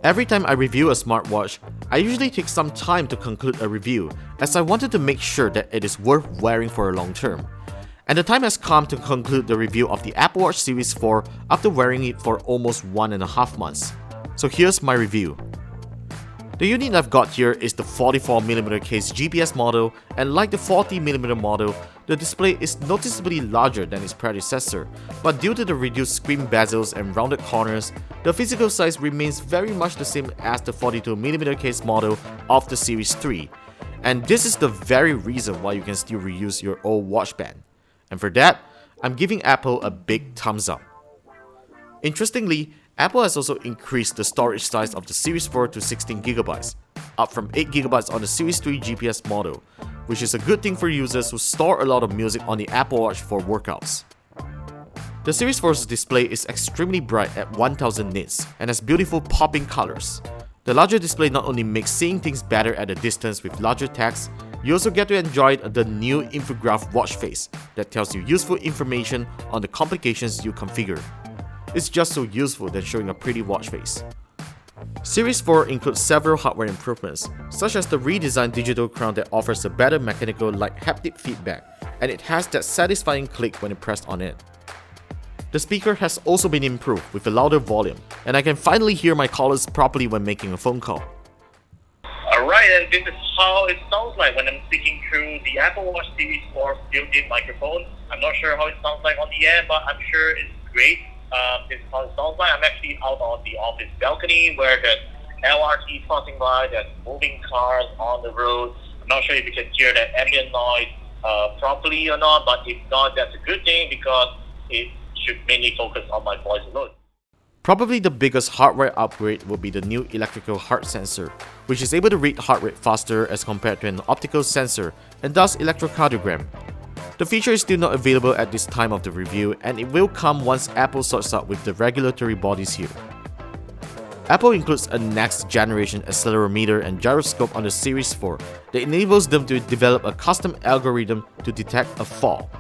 Every time I review a smartwatch, I usually take some time to conclude a review as I wanted to make sure that it is worth wearing for a long term. And the time has come to conclude the review of the Apple Watch Series 4 after wearing it for almost 1.5 months. So here's my review. The unit I've got here is the 44mm case GPS model, and like the 40mm model, the display is noticeably larger than its predecessor, but due to the reduced screen bezels and rounded corners, the physical size remains very much the same as the 42mm case model of the Series 3. And this is the very reason why you can still reuse your old watch band. And for that, I'm giving Apple a big thumbs up. Interestingly, Apple has also increased the storage size of the Series 4 to 16GB, up from 8GB on the Series 3 GPS model, which is a good thing for users who store a lot of music on the Apple Watch for workouts. The Series 4's display is extremely bright at 1000 nits and has beautiful popping colors. The larger display not only makes seeing things better at a distance with larger text, you also get to enjoy the new infograph watch face that tells you useful information on the complications you configure. It's just so useful than showing a pretty watch face. Series 4 includes several hardware improvements, such as the redesigned digital crown that offers a better mechanical-like haptic feedback, and it has that satisfying click when you press on it. The speaker has also been improved with a louder volume, and I can finally hear my callers properly when making a phone call. Alright, and this is how it sounds like when I'm speaking through the Apple Watch Series 4 built-in microphone. I'm not sure how it sounds like on the air, but I'm sure it's great. This is how it sounds like. I'm actually out on the office balcony where there's LRT passing by, there's moving cars on the road. I'm not sure if you can hear that ambient noise properly or not, but if not, that's a good thing because it should mainly focus on my voice alone. Probably the biggest hardware upgrade will be the new electrical heart sensor, which is able to read heart rate faster as compared to an optical sensor and does electrocardiogram. The feature is still not available at this time of the review, and it will come once Apple sorts out with the regulatory bodies here. Apple includes a next generation accelerometer and gyroscope on the Series 4 that enables them to develop a custom algorithm to detect a fall.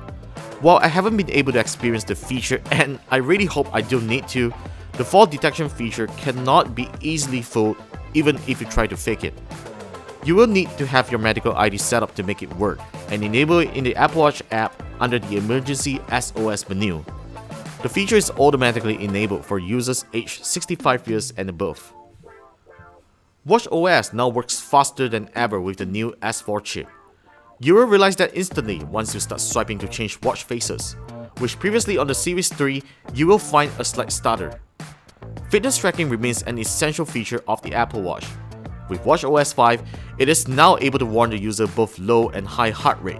While I haven't been able to experience the feature, and I really hope I don't need to, the fall detection feature cannot be easily fooled even if you try to fake it. You will need to have your medical ID set up to make it work, and enable it in the Apple Watch app under the Emergency SOS menu. The feature is automatically enabled for users aged 65 years and above. watchOS now works faster than ever with the new S4 chip. You will realize that instantly once you start swiping to change watch faces, which previously on the Series 3 you will find a slight stutter. Fitness tracking remains an essential feature of the Apple Watch. With watchOS 5, it is now able to warn the user both low and high heart rate.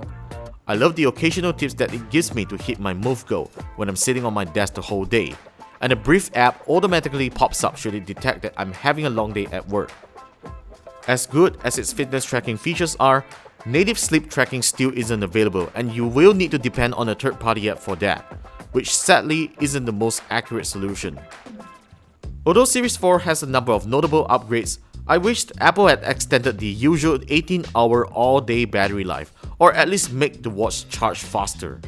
I love the occasional tips that it gives me to hit my move goal when I'm sitting on my desk the whole day, and a brief app automatically pops up should it detect that I'm having a long day at work. As good as its fitness tracking features are, native sleep tracking still isn't available, and you will need to depend on a third-party app for that, which sadly isn't the most accurate solution. Although Series 4 has a number of notable upgrades, I wished Apple had extended the usual 18-hour all-day battery life, or at least make the watch charge faster.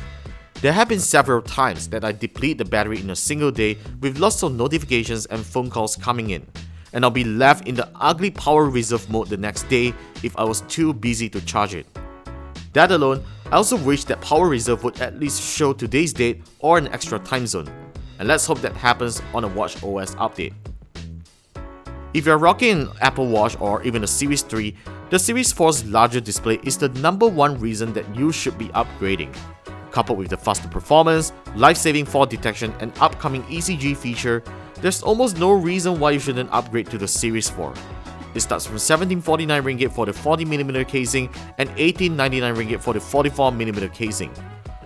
There have been several times that I deplete the battery in a single day with lots of notifications and phone calls coming in, and I'll be left in the ugly power reserve mode the next day if I was too busy to charge it. That alone, I also wish that power reserve would at least show today's date or an extra time zone, and let's hope that happens on a watchOS update. If you're rocking an Apple Watch or even a Series 3, the Series 4's larger display is the #1 reason that you should be upgrading. Coupled with the faster performance, life-saving fall detection, and upcoming ECG feature, there's almost no reason why you shouldn't upgrade to the Series 4. It starts from 1749 ringgit for the 40mm casing and 1899 ringgit for the 44mm casing,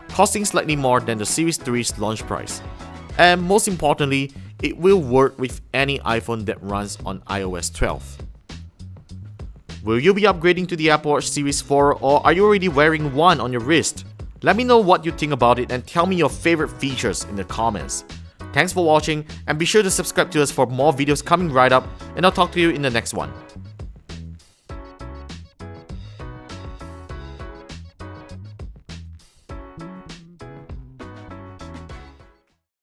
costing slightly more than the Series 3's launch price. And most importantly, it will work with any iPhone that runs on iOS 12. Will you be upgrading to the Apple Watch Series 4, or are you already wearing one on your wrist? Let me know what you think about it and tell me your favorite features in the comments. Thanks for watching, and be sure to subscribe to us for more videos coming right up, and I'll talk to you in the next one.